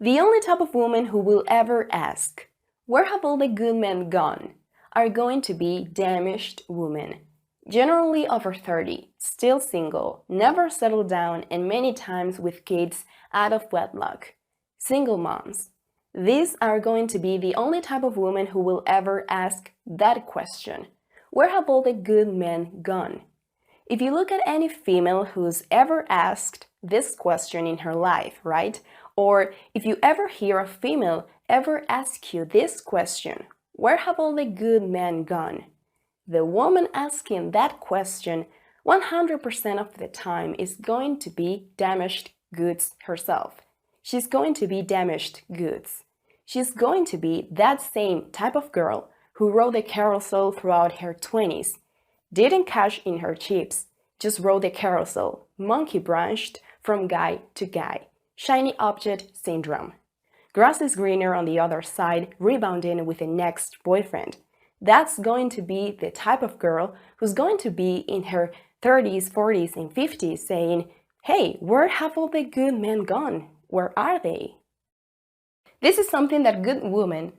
The only type of woman who will ever ask, "Where have all the good men gone?" are going to be damaged women. Generally over 30, still single, never settled down, and many times with kids out of wedlock. Single moms. These are going to be the only type of woman who will ever ask that question. Where have all the good men gone? If you look at any female who's ever asked this question in her life, right? Or if you ever hear a female ever ask you this question, where have all the good men gone? The woman asking that question 100% of the time is going to be damaged goods herself. She's going to be damaged goods. She's going to be that same type of girl who rode the carousel throughout her 20s, didn't cash in her chips, just rode the carousel, monkey branched from guy to guy, shiny object syndrome. Grass is greener on the other side, rebounding with the next boyfriend. That's going to be the type of girl who's going to be in her 30s, 40s, and 50s saying, "Hey, where have all the good men gone? Where are they?" This is something that good women,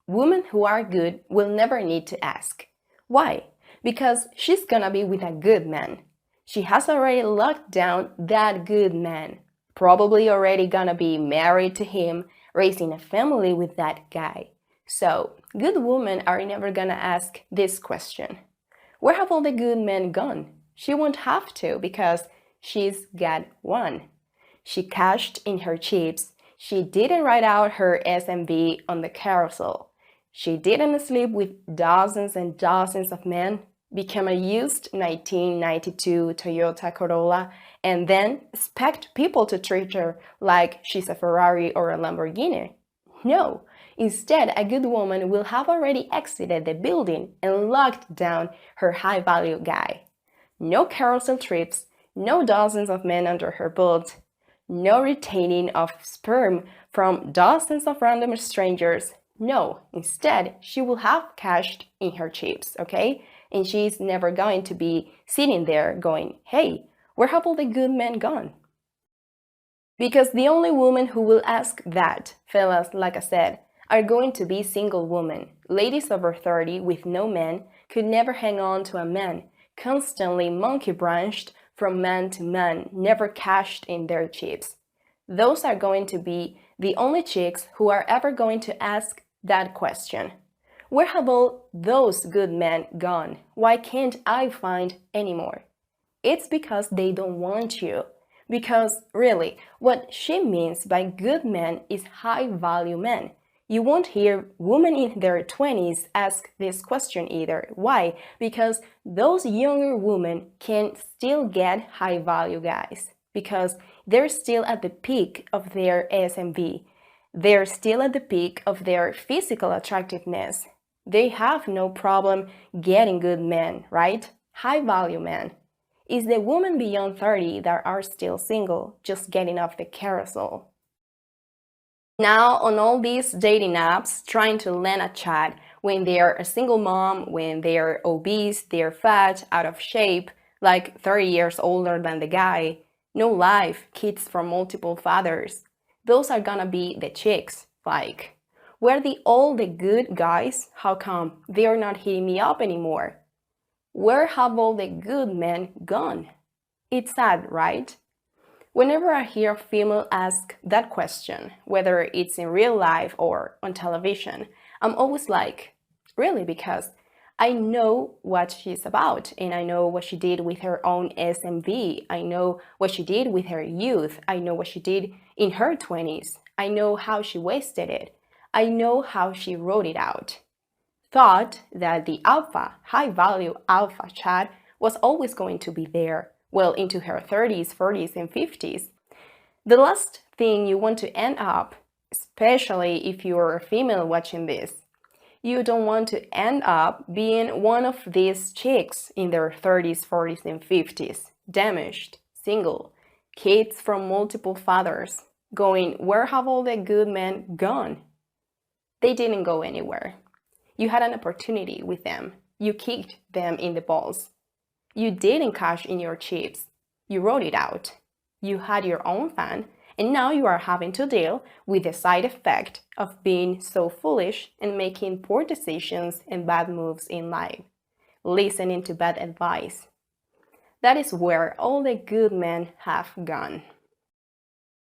women who are good will never need to ask. Why? Because she's gonna be with a good man. She has already locked down that good man. Probably already gonna be married to him, raising a family with that guy. So, good women are never gonna ask this question. Where have all the good men gone? She won't have to because she's got one. She cashed in her chips. She didn't ride out her SMV on the carousel. She didn't sleep with dozens and dozens of men, become a used 1992 Toyota Corolla, and then expect people to treat her like she's a Ferrari or a Lamborghini. No, instead, a good woman will have already exited the building and locked down her high-value guy. No carousel trips, no dozens of men under her belt, no retaining of sperm from dozens of random strangers. No, instead, she will have cashed in her chips, okay? And she's never going to be sitting there going, "Hey, where have all the good men gone?" Because the only woman who will ask that, fellas, like I said, are going to be single women. Ladies over 30 with no men could never hang on to a man, constantly monkey branched from man to man, never cashed in their chips. Those are going to be the only chicks who are ever going to ask that question. Where have all those good men gone? Why can't I find any more? It's because they don't want you. Because really, what she means by good men is high-value men. You won't hear women in their 20s ask this question either. Why? Because those younger women can still get high-value guys. Because they're still at the peak of their SMV. They're still at the peak of their physical attractiveness. They have no problem getting good men, right? High-value men. It's the women beyond 30 that are still single, just getting off the carousel. Now, on all these dating apps, trying to land a chat when they're a single mom, when they're obese, they're fat, out of shape, like 30 years older than the guy, no life, kids from multiple fathers. Those are gonna be the chicks, like, where all the good guys? How come they're not hitting me up anymore? Where have all the good men gone? It's sad, right? Whenever I hear a female ask that question, whether it's in real life or on television, I'm always like, really? Because I know what she's about, and I know what she did with her own SMV. I know what she did with her youth. I know what she did in her 20s. I know how she wasted it. I know how she wrote it out. Thought that the alpha, high-value alpha chat was always going to be there, well into her 30s, 40s, and 50s. The last thing you want to end up, especially if you're a female watching this, you don't want to end up being one of these chicks in their 30s, 40s, and 50s, damaged, single, kids from multiple fathers, going, where have all the good men gone? They didn't go anywhere. You had an opportunity with them. You kicked them in the balls. You didn't cash in your chips. You wrote it out. You had your own fun, And now you are having to deal with the side effect of being so foolish and making poor decisions and bad moves in life, listening to bad advice. That is where all the good men have gone.